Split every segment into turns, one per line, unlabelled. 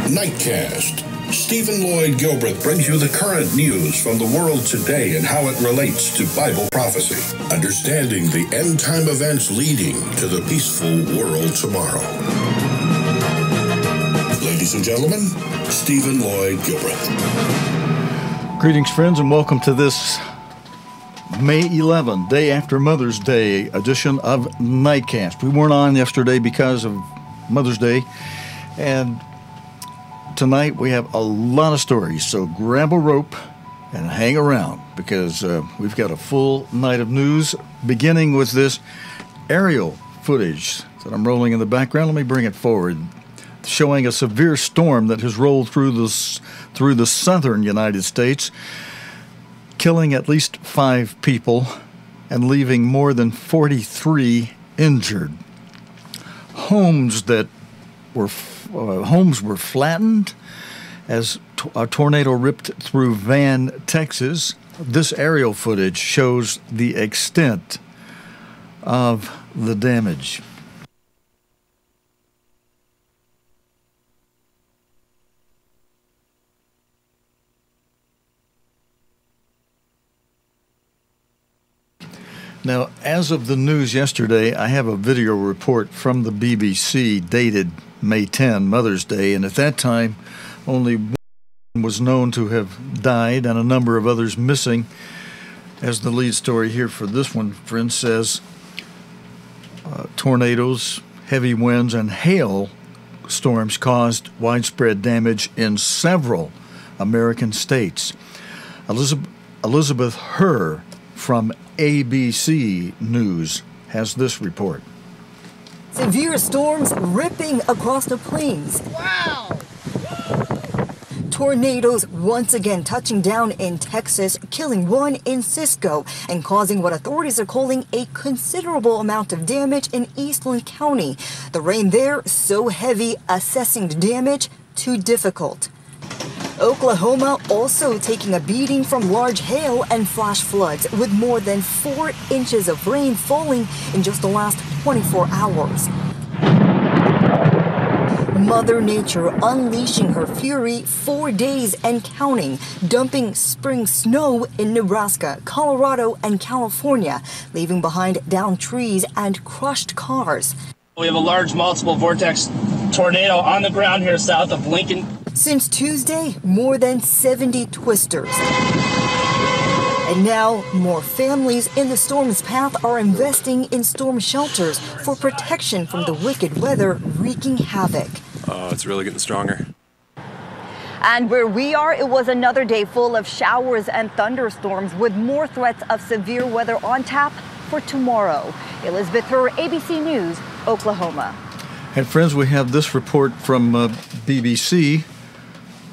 Nightcast. Stephen Lloyd Gilbreth brings you the current news from the world today and how it relates to Bible prophecy. Understanding the end-time events leading to the peaceful world tomorrow. Ladies and gentlemen, Stephen Lloyd Gilbreth.
Greetings, friends, and welcome to this May 11, day after Mother's Day edition of Nightcast. We weren't on yesterday because of Mother's Day, and tonight we have a lot of stories, so grab a rope and hang around because we've got a full night of news, beginning with this aerial footage that I'm rolling in the background. Let me bring it forward, showing a severe storm that has rolled through the southern United States, killing at least 5 people and leaving more than 43 injured. Homes were flattened as a tornado ripped through Van, Texas. This aerial footage shows the extent of the damage. Now, as of the news yesterday, I have a video report from the BBC dated May 10, Mother's Day, and at that time, only one was known to have died and a number of others missing. As the lead story here for this one, friend, says, tornadoes, heavy winds, and hail storms caused widespread damage in several American states. Elizabeth Herr from ABC News has this report.
Severe storms ripping across the plains.
Wow!
Tornadoes once again touching down in Texas, killing one in Cisco and causing what authorities are calling a considerable amount of damage in Eastland County. The rain there so heavy, assessing the damage too difficult. Oklahoma also taking a beating from large hail and flash floods, with more than 4 inches of rain falling in just the last 24 hours. Mother Nature unleashing her fury 4 days and counting, dumping spring snow in Nebraska, Colorado, and California, leaving behind downed trees and crushed cars.
We have a large multiple vortex tornado on the ground here south of Lincoln.
Since Tuesday, more than 70 twisters. And now, more families in the storm's path are investing in storm shelters for protection from the wicked weather wreaking havoc.
Oh, it's really getting stronger.
And where we are, it was another day full of showers and thunderstorms, with more threats of severe weather on tap for tomorrow. Elizabeth Herr, ABC News, Oklahoma.
And friends, we have this report from BBC.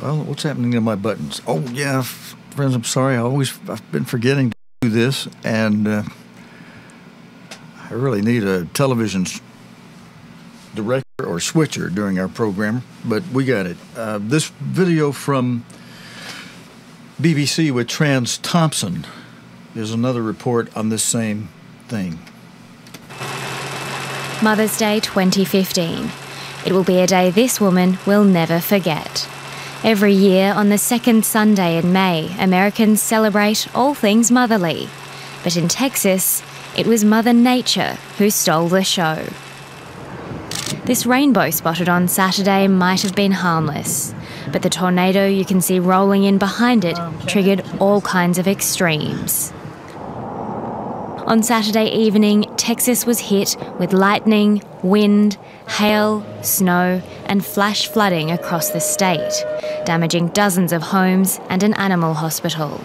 Well, what's happening to my buttons? Oh, yeah, friends, I'm sorry. I've been forgetting to do this, and I really need a television director or switcher during our program, but we got it. This video from BBC with Trans Thompson is another report on this same thing.
Mother's Day 2015. It will be a day this woman will never forget. Every year on the second Sunday in May, Americans celebrate all things motherly. But in Texas, it was Mother Nature who stole the show. This rainbow spotted on Saturday might have been harmless, but the tornado you can see rolling in behind it triggered all kinds of extremes. On Saturday evening, Texas was hit with lightning, wind, hail, snow, and flash flooding across the state, damaging dozens of homes and an animal hospital.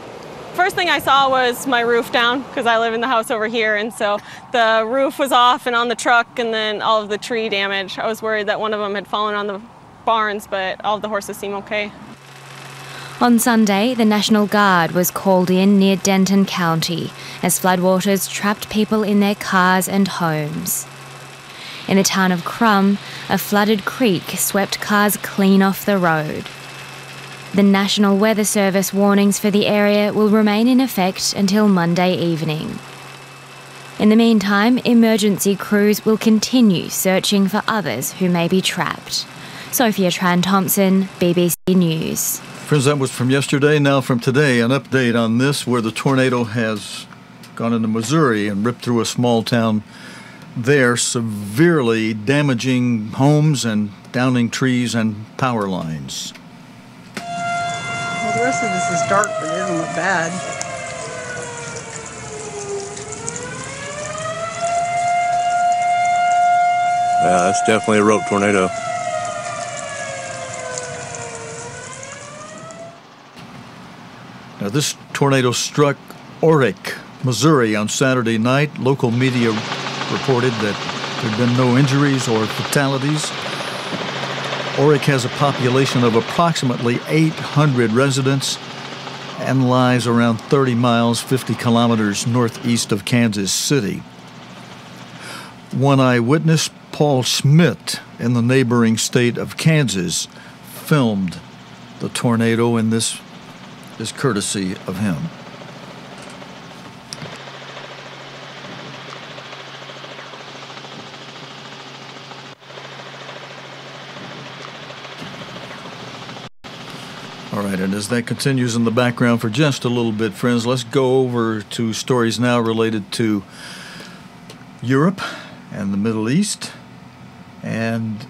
First thing I saw was my roof down, because I live in the house over here, and so the roof was off and on the truck, and then all of the tree damage. I was worried that one of them had fallen on the barns, but all of the horses seem okay.
On Sunday, the National Guard was called in near Denton County as floodwaters trapped people in their cars and homes. In the town of Crum, a flooded creek swept cars clean off the road. The National Weather Service warnings for the area will remain in effect until Monday evening. In the meantime, emergency crews will continue searching for others who may be trapped. Sophia Tran-Thompson, BBC News.
Friends, that was from yesterday. Now from today, an update on this, where the tornado has gone into Missouri and ripped through a small town there, severely damaging homes and downing trees and power lines.
Well, the rest of this is dark, but it doesn't look bad.
Yeah, that's definitely a rope tornado.
Now, this tornado struck Orrick, Missouri on Saturday night. Local media reported that there had been no injuries or fatalities. Orrick has a population of approximately 800 residents and lies around 30 miles, 50 kilometers northeast of Kansas City. One eyewitness, Paul Schmidt, in the neighboring state of Kansas, filmed the tornado, and this is courtesy of him. All right, and as that continues in the background for just a little bit, friends, let's go over to stories now related to Europe and the Middle East, and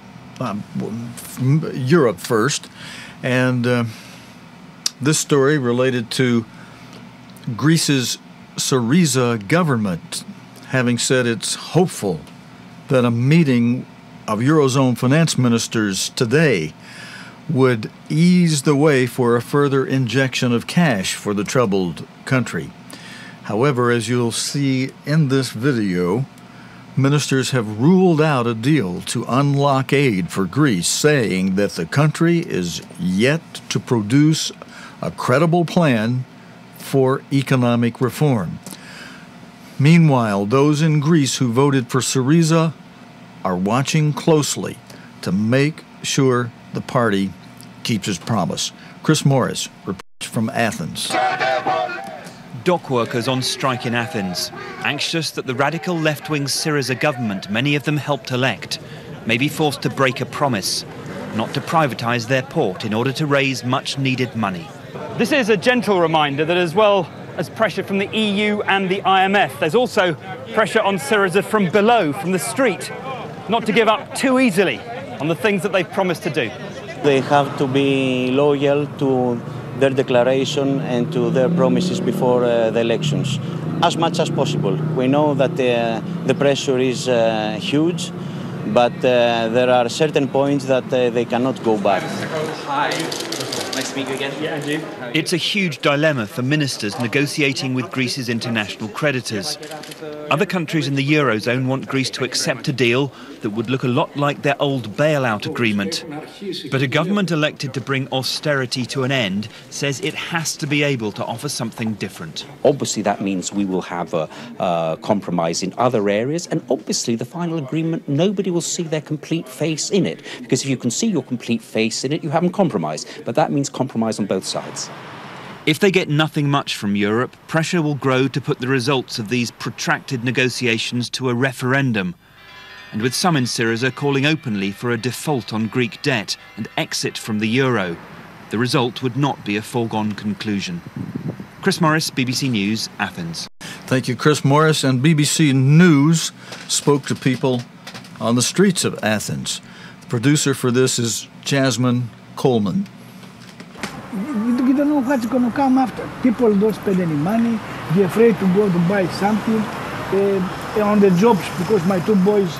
Europe first. And this story related to Greece's Syriza government having said it's hopeful that a meeting of Eurozone finance ministers today would ease the way for a further injection of cash for the troubled country. However, as you'll see in this video, ministers have ruled out a deal to unlock aid for Greece, saying that the country is yet to produce a credible plan for economic reform. Meanwhile, those in Greece who voted for Syriza are watching closely to make sure the party keeps its promise. Chris Morris reports from Athens.
Dock workers on strike in Athens, anxious that the radical left-wing Syriza government many of them helped elect may be forced to break a promise not to privatise their port in order to raise much-needed money.
This is a gentle reminder that as well as pressure from the EU and the IMF, there's also pressure on Syriza from below, from the street, not to give up too easily on the things that they've promised to do.
They have to be loyal to their declaration and to their promises before the elections, as much as possible. We know that the pressure is huge, but there are certain points that they cannot go back.
Hi. Nice to meet you again. Yeah, and you.
It's a huge dilemma for ministers negotiating with Greece's international creditors. Other countries in the Eurozone want Greece to accept a deal that would look a lot like their old bailout agreement. But a government elected to bring austerity to an end says it has to be able to offer something different.
Obviously, that means we will have a compromise in other areas, and obviously the final agreement, nobody will see their complete face in it, because if you can see your complete face in it, you haven't compromised. But that means compromise on both sides.
If they get nothing much from Europe, pressure will grow to put the results of these protracted negotiations to a referendum. And with some in Syriza calling openly for a default on Greek debt and exit from the euro, the result would not be a foregone conclusion. Chris Morris, BBC News, Athens.
Thank you, Chris Morris. And BBC News spoke to people on the streets of Athens. The producer for this is Jasmine Coleman.
We don't know what's going to come after. People don't spend any money. They're afraid to go to buy something on the jobs, because my two boys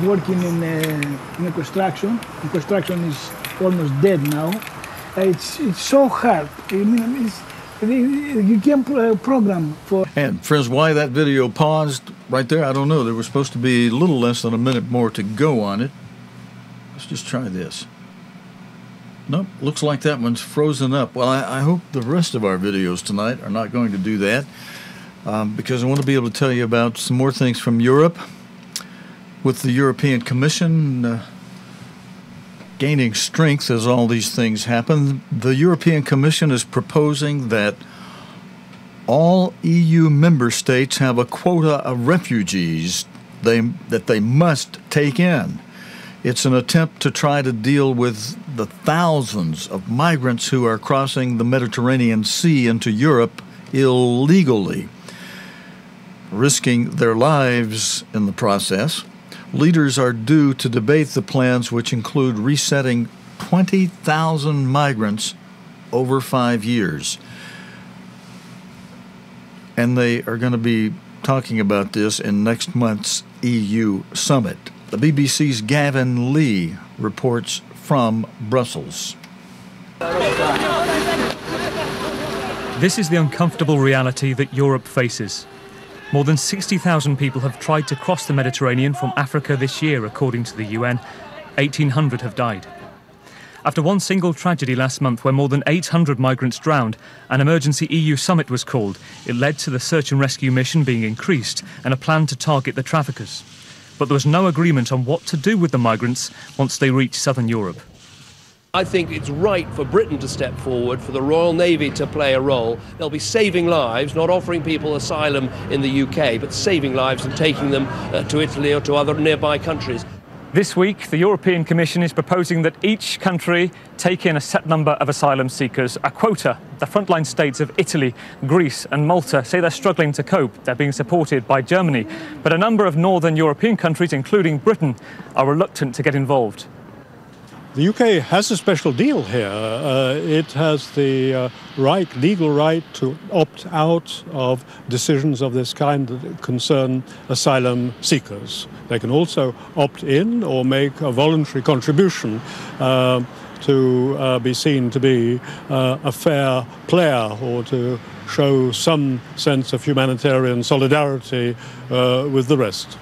working in a construction. The construction is almost dead now. It's so hard. I mean, you can't program for.
And friends, why that video paused right there, I don't know. There was supposed to be a little less than a minute more to go on it. Let's just try this. Nope, looks like that one's frozen up. Well, I hope the rest of our videos tonight are not going to do that, because I want to be able to tell you about some more things from Europe. With the European Commission gaining strength as all these things happen, the European Commission is proposing that all EU member states have a quota of refugees that they must take in. It's an attempt to try to deal with the thousands of migrants who are crossing the Mediterranean Sea into Europe illegally, risking their lives in the process. Leaders are due to debate the plans, which include resetting 20,000 migrants over 5 years. And they are going to be talking about this in next month's EU summit. The BBC's Gavin Lee reports from Brussels.
This is the uncomfortable reality that Europe faces. More than 60,000 people have tried to cross the Mediterranean from Africa this year, according to the UN. 1,800 have died. After one single tragedy last month where more than 800 migrants drowned, an emergency EU summit was called. It led to the search and rescue mission being increased and a plan to target the traffickers. But there was no agreement on what to do with the migrants once they reach southern Europe.
I think it's right for Britain to step forward, for the Royal Navy to play a role. They'll be saving lives, not offering people asylum in the UK, but saving lives and taking them to Italy or to other nearby countries.
This week, the European Commission is proposing that each country take in a set number of asylum seekers, a quota. The frontline states of Italy, Greece and Malta say they're struggling to cope. They're being supported by Germany. But a number of northern European countries, including Britain, are reluctant to get involved.
The UK has a special deal here. It has the legal right to opt out of decisions of this kind that concern asylum seekers. They can also opt in or make a voluntary contribution to be seen to be a fair player or to show some sense of humanitarian solidarity with the rest.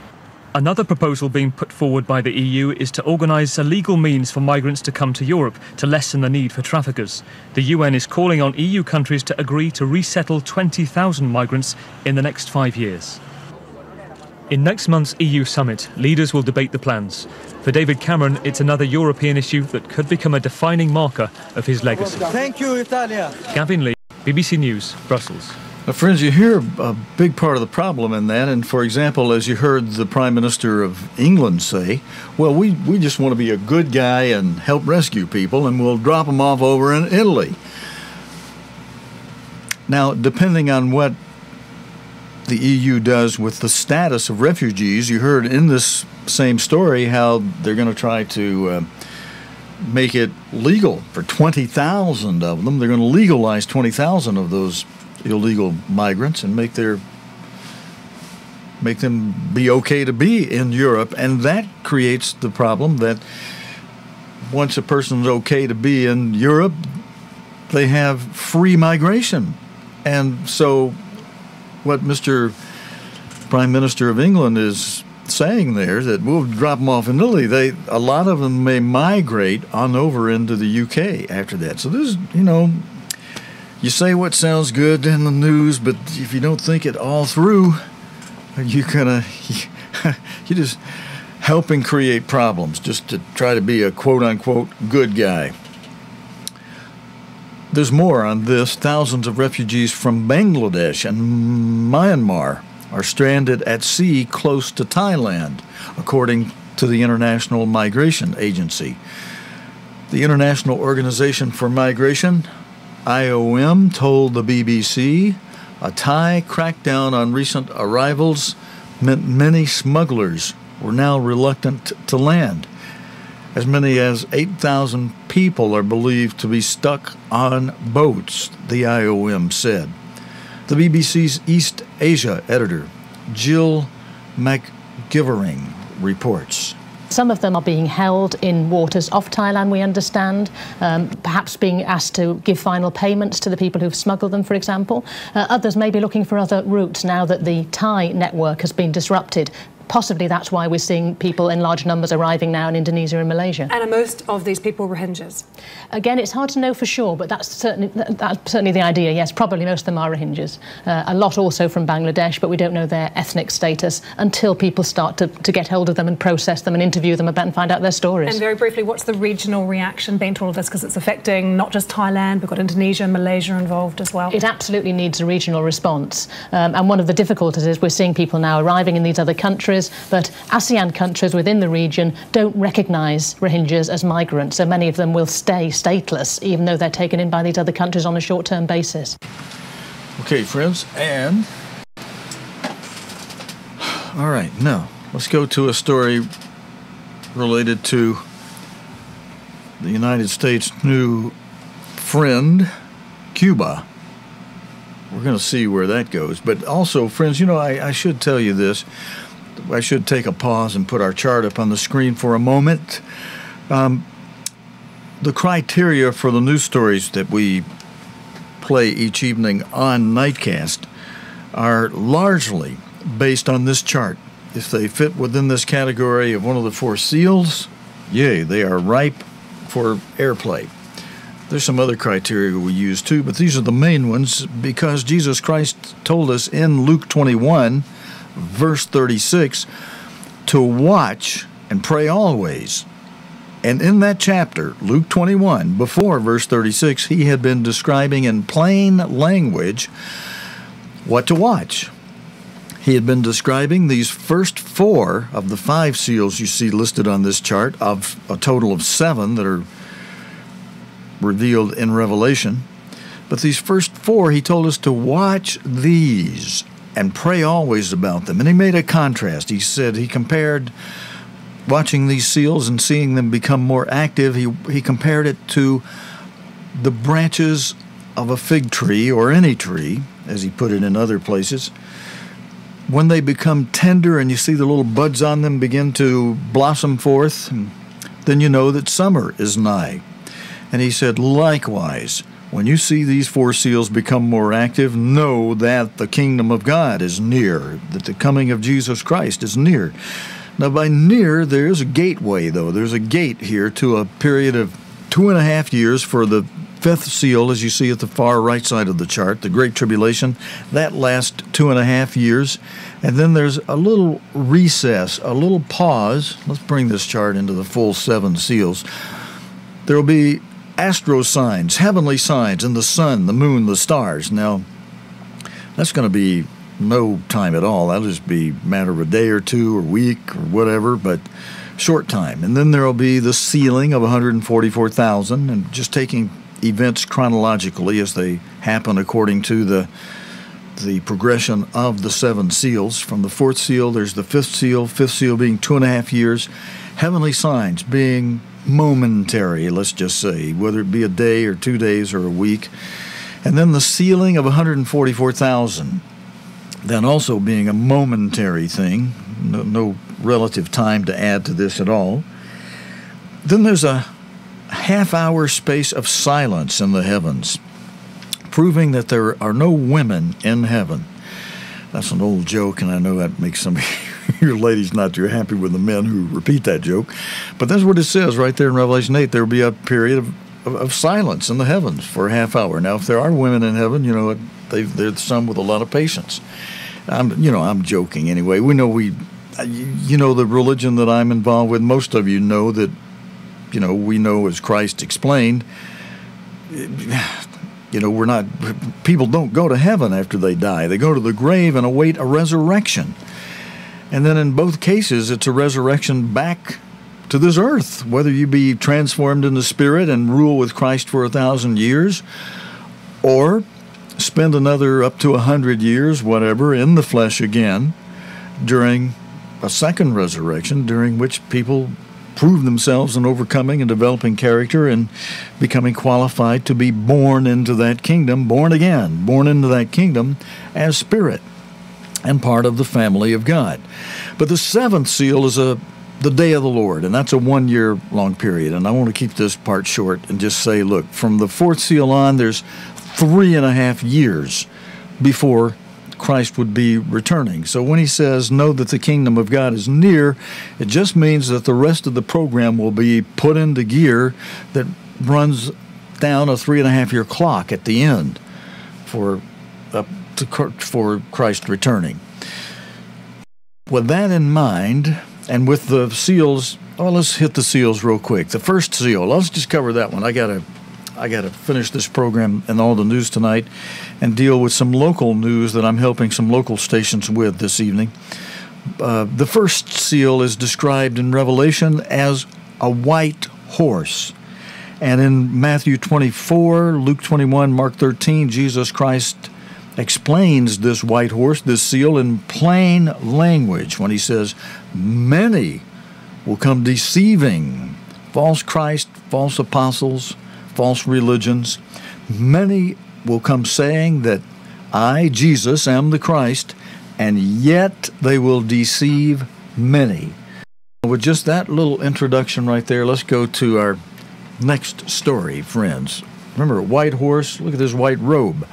Another proposal being put forward by the EU is to organise a legal means for migrants to come to Europe to lessen the need for traffickers. The UN is calling on EU countries to agree to resettle 20,000 migrants in the next 5 years. In next month's EU summit, leaders will debate the plans. For David Cameron, it's another European issue that could become a defining marker of his legacy.
Thank you, Italia.
Gavin Lee, BBC News, Brussels.
Now, friends, you hear a big part of the problem in that, and for example, as you heard the Prime Minister of England say, well, we just want to be a good guy and help rescue people, and we'll drop them off over in Italy. Now, depending on what the EU does with the status of refugees, you heard in this same story how they're going to try to make it legal for 20,000 of them. They're going to legalize 20,000 of those illegal migrants and make them be okay to be in Europe, and that creates the problem that once a person's okay to be in Europe, they have free migration. And so what Mr. Prime Minister of England is saying there, that we'll drop them off in Italy, a lot of them may migrate on over into the UK after that. So this, you say what sounds good in the news, but if you don't think it all through, you're just helping create problems just to try to be a quote-unquote good guy. There's more on this. Thousands of refugees from Bangladesh and Myanmar are stranded at sea close to Thailand, according to the International Migration Agency. The International Organization for Migration, IOM, told the BBC a Thai crackdown on recent arrivals meant many smugglers were now reluctant to land. As many as 8,000 people are believed to be stuck on boats, the IOM said. The BBC's East Asia editor, Jill McGivering, reports.
Some of them are being held in waters off Thailand, we understand, perhaps being asked to give final payments to the people who've smuggled them, for example. Others may be looking for other routes now that the Thai network has been disrupted. Possibly that's why we're seeing people in large numbers arriving now in Indonesia and Malaysia.
And are most of these people Rohingyas?
Again, it's hard to know for sure, but that's certainly the idea, yes. Probably most of them are Rohingyas. A lot also from Bangladesh, but we don't know their ethnic status until people start to get hold of them and process them and interview them and find out their stories.
And very briefly, what's the regional reaction been to all of this? Because it's affecting not just Thailand, we've got Indonesia and Malaysia involved as well.
It absolutely needs a regional response. And one of the difficulties is we're seeing people now arriving in these other countries. countries, but ASEAN countries within the region don't recognise Rohingyas as migrants, so many of them will stay stateless, even though they're taken in by these other countries on a short-term basis.
Okay, friends, and all right, now let's go to a story related to the United States' new friend, Cuba. We're going to see where that goes. But also, friends, you know, I should tell you this. I should take a pause and put our chart up on the screen for a moment. The criteria for the news stories that we play each evening on Nightcast are largely based on this chart. If they fit within this category of one of the four seals, yay, they are ripe for airplay. There's some other criteria we use too, but these are the main ones because Jesus Christ told us in Luke 21, verse 36, to watch and pray always. And in that chapter, Luke 21, before verse 36, he had been describing in plain language what to watch. He had been describing these first four of the 5 seals you see listed on this chart, of a total of 7 that are revealed in Revelation. But these first 4, he told us to watch these and pray always about them. And he made a contrast. He said he compared watching these seals and seeing them become more active. He compared it to the branches of a fig tree or any tree, as he put it in other places. When they become tender and you see the little buds on them begin to blossom forth, then you know that summer is nigh. And he said, likewise, when you see these 4 seals become more active, know that the kingdom of God is near, that the coming of Jesus Christ is near. Now, by near, there's a gateway, though. There's a gate here to a period of 2.5 years for the 5th seal, as you see at the far right side of the chart, the Great Tribulation. That lasts 2.5 years. And then there's a little recess, a little pause. Let's bring this chart into the full 7 seals. There will be astro signs, heavenly signs in the sun, the moon, the stars. Now, that's going to be no time at all. That'll just be a matter of a day or two or week or whatever, but short time. And then there will be the sealing of 144,000, and just taking events chronologically as they happen according to the progression of the 7 seals. From the 4th seal, there's the 5th seal being 2.5 years, heavenly signs being momentary, let's just say, whether it be a day or 2 days or a week. And then the sealing of 144,000, then also being a momentary thing, no relative time to add to this at all. Then there's a half-hour space of silence in the heavens, proving that there are no women in heaven. That's an old joke, and I know that makes some of your ladies not too happy with the men who repeat that joke. But that's what it says right there in Revelation 8. There will be a period of silence in the heavens for a half hour. Now, if there are women in heaven, you know, there's some with a lot of patience. I'm joking anyway. We know the religion that I'm involved with, most of you know that, we know as Christ explained, people don't go to heaven after they die. They go to the grave and await a resurrection. And then in both cases, it's a resurrection back to this earth, whether you be transformed in the Spirit and rule with Christ for 1,000 years, or spend another up to 100 years, whatever, in the flesh again, during a second resurrection, during which people prove themselves in overcoming and developing character and becoming qualified to be born into that kingdom, born again, born into that kingdom as spirit and part of the family of God. But the 7th seal is the day of the Lord, and that's a 1-year-long period. And I want to keep this part short and just say, look, from the 4th seal on, there's 3.5 years before Christ would be returning. So when he says, know that the kingdom of God is near, it just means that the rest of the program will be put into gear that runs down a 3.5-year clock at the end for Christ returning. With that in mind, and with the seals, let's hit the seals real quick. The first seal, let's just cover that one. I gotta finish this program and all the news tonight and deal with some local news that I'm helping some local stations with this evening. The first seal is described in Revelation as a white horse. And in Matthew 24, Luke 21, Mark 13, Jesus Christ explains this white horse, this seal, in plain language when he says, many will come deceiving, false Christ, false apostles, false religions. Many will come saying that I, Jesus, am the Christ, and yet they will deceive many. With just that little introduction right there, let's go to our next story, friends. Remember, white horse, look at this white robe.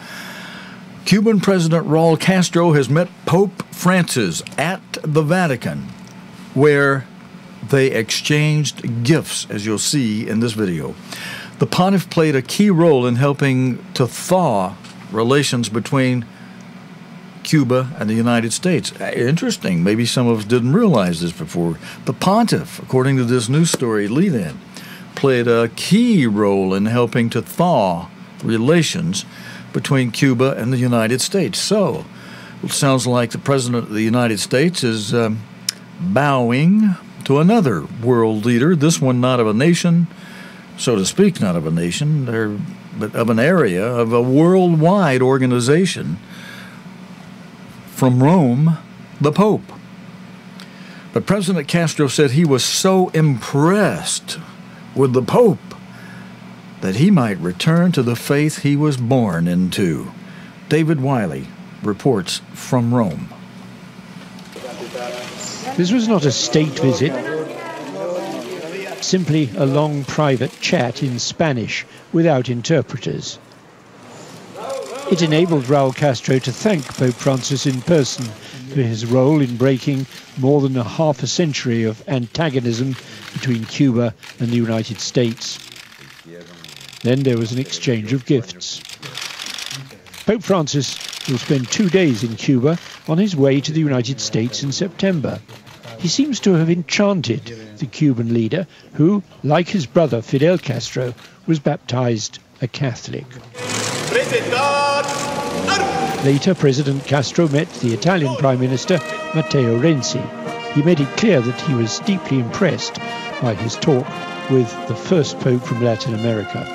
Cuban President Raul Castro has met Pope Francis at the Vatican, where they exchanged gifts, as you'll see in this video. The pontiff played a key role in helping to thaw relations between Cuba and the United States. Interesting. Maybe some of us didn't realize this before. The pontiff, according to this news story lead-in, played a key role in helping to thaw relations between Cuba and the United States. So, it sounds like the President of the United States is bowing to another world leader, this one not of a nation, so to speak, not of a nation, but of an area, of a worldwide organization, from Rome, the Pope. But President Castro said he was so impressed with the Pope that he might return to the faith he was born into. David Wiley reports from Rome.
This was not a state visit, simply a long private chat in Spanish without interpreters. It enabled Raul Castro to thank Pope Francis in person for his role in breaking more than half a century of antagonism between Cuba and the United States. Then there was an exchange of gifts. Pope Francis will spend 2 days in Cuba on his way to the United States in September. He seems to have enchanted the Cuban leader, who, like his brother Fidel Castro, was baptized a Catholic. Later, President Castro met the Italian Prime Minister Matteo Renzi. He made it clear that he was deeply impressed by his talk with the first Pope from Latin America.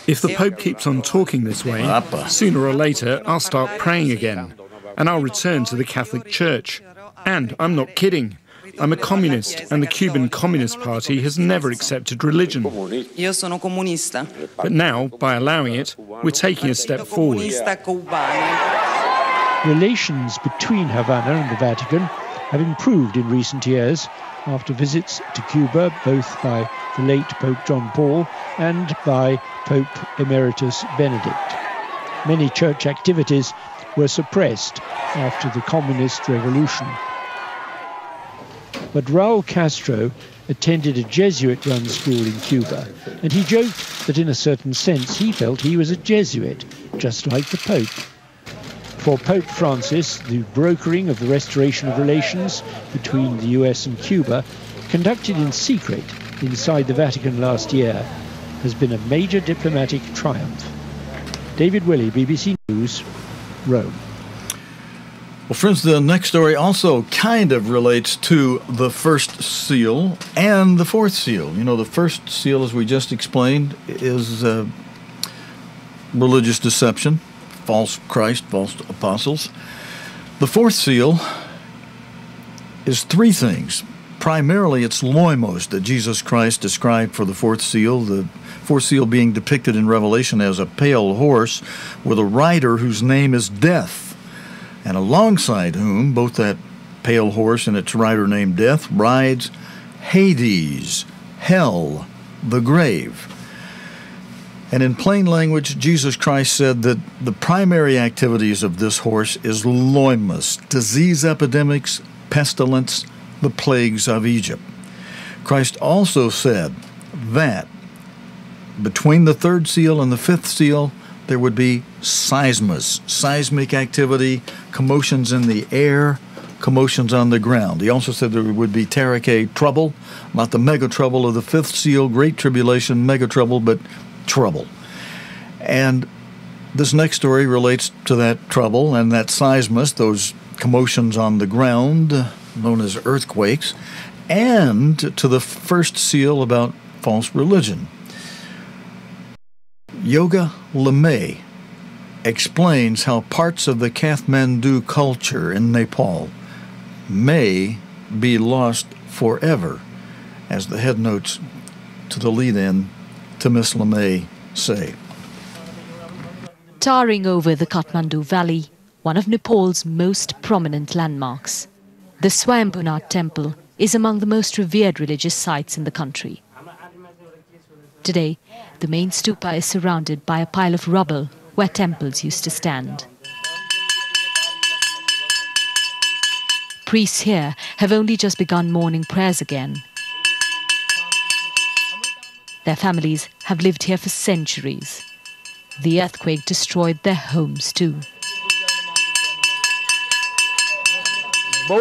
If the Pope keeps on talking this way, sooner or later I'll start praying again, and I'll return to the Catholic Church. And I'm not kidding. I'm a communist, and the Cuban Communist Party has never accepted religion. But now, by allowing it, we're taking a step forward.
Relations between Havana and the Vatican have improved in recent years after visits to Cuba both by the late Pope John Paul and by Pope Emeritus Benedict. Many church activities were suppressed after the communist revolution. But Raul Castro attended a Jesuit-run school in Cuba, and he joked that in a certain sense he felt he was a Jesuit, just like the Pope. For Pope Francis, the brokering of the restoration of relations between the US and Cuba, conducted in secret inside the Vatican last year, has been a major diplomatic triumph. David Willey, BBC News, Rome.
Well, friends, the next story also kind of relates to the first seal and the fourth seal. You know, the first seal, as we just explained, is religious deception, false Christ, false apostles. The fourth seal is three things. Primarily, it's loimos that Jesus Christ described for the fourth seal, the fourth seal being depicted in Revelation as a pale horse with a rider whose name is Death, and alongside whom both that pale horse and its rider named Death rides Hades, hell, the grave. And in plain language, Jesus Christ said that the primary activities of this horse is loimos, disease epidemics, pestilence, the plagues of Egypt. Christ also said that between the third seal and the fifth seal, there would be seismos, seismic activity, commotions in the air, commotions on the ground. He also said there would be terake trouble, not the mega trouble of the fifth seal, great tribulation, mega trouble, but trouble. And this next story relates to that trouble and that seismos, those commotions on the ground, known as earthquakes, and to the first seal about false religion. Yoga Lemay explains how parts of the Kathmandu culture in Nepal may be lost forever, as the head notes to the lead-in to Miss Lemay say.
Towering over the Kathmandu Valley, one of Nepal's most prominent landmarks, the Swayambhunath Temple is among the most revered religious sites in the country. Today, the main stupa is surrounded by a pile of rubble where temples used to stand. Priests here have only just begun morning prayers again. Their families have lived here for centuries. The earthquake destroyed their homes too.
For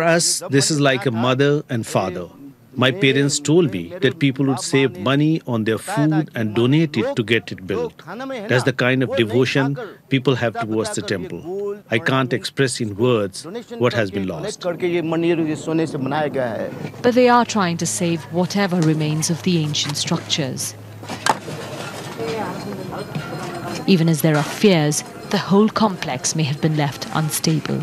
us, this is like a mother and father. My parents told me that people would save money on their food and donate it to get it built. That's the kind of devotion people have towards the temple. I can't express in words what has been lost.
But they are trying to save whatever remains of the ancient structures. Even as there are fears, the whole complex may have been left unstable.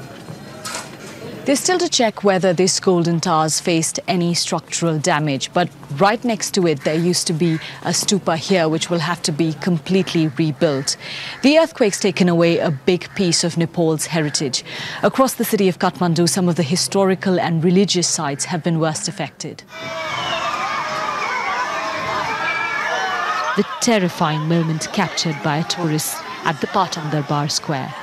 There's still to check whether this golden towers faced any structural damage, but right next to it there used to be a stupa here which will have to be completely rebuilt. The earthquake's taken away a big piece of Nepal's heritage. Across the city of Kathmandu, some of the historical and religious sites have been worst affected. The terrifying moment captured by a tourist at the Patang Darbar Square.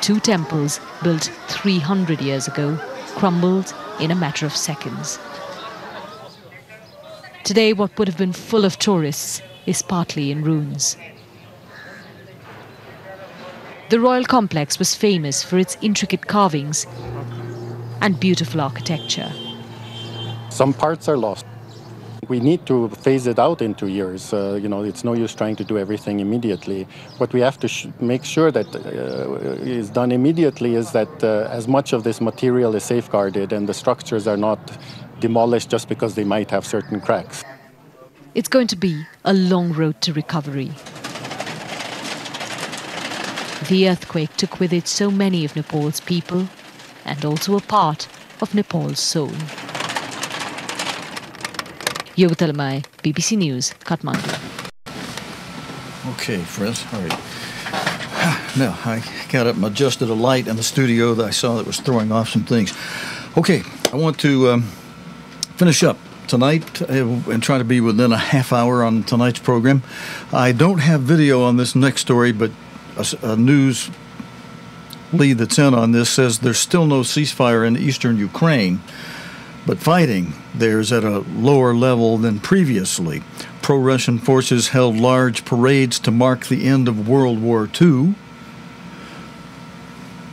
Two temples built 300 years ago crumbled in a matter of seconds. Today, what would have been full of tourists is partly in ruins. The royal complex was famous for its intricate carvings and beautiful architecture.
Some parts are lost. We need to phase it out in 2 years. It's no use trying to do everything immediately. What we have to make sure that is done immediately is that as much of this material is safeguarded and the structures are not demolished just because they might have certain cracks.
It's going to be a long road to recovery. The earthquake took with it so many of Nepal's people and also a part of Nepal's soul. Yoga Lemay, BBC News, Kathmandu.
Okay, friends. All right. Now, I got up and adjusted a light in the studio that I saw that was throwing off some things. Okay, I want to finish up tonight and try to be within a half hour on tonight's program. I don't have video on this next story, but a news lead that's in on this says there's still no ceasefire in eastern Ukraine, but fighting there's at a lower level than previously. Pro-Russian forces held large parades to mark the end of World War II.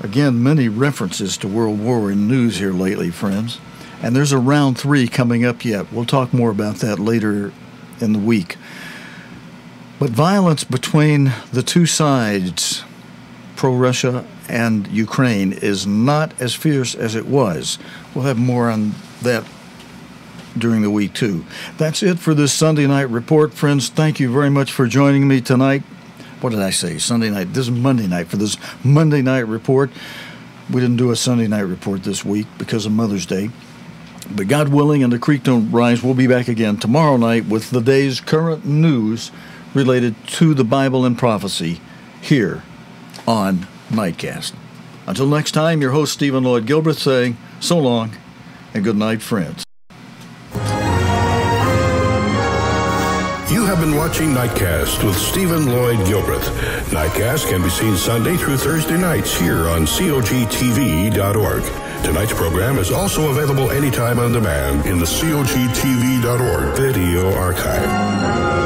Again, many references to World War in news here lately, friends. And there's a round 3 coming up yet. We'll talk more about that later in the week. But violence between the two sides, pro-Russia and Ukraine, is not as fierce as it was. We'll have more on that during the week, too. That's it for this Sunday night report. Friends, thank you very much for joining me tonight. What did I say? Sunday night. This is Monday night for this Monday night report. We didn't do a Sunday night report this week because of Mother's Day. But God willing and the creek don't rise, we'll be back again tomorrow night with the day's current news related to the Bible and prophecy here on Nightcast. Until next time, your host Stephen Lloyd Gilbreth saying so long and good night, friends.
You have been watching Nightcast with Stephen Lloyd Gilbreth. Nightcast can be seen Sunday through Thursday nights here on cogtv.org. Tonight's program is also available anytime on demand in the cogtv.org video archive.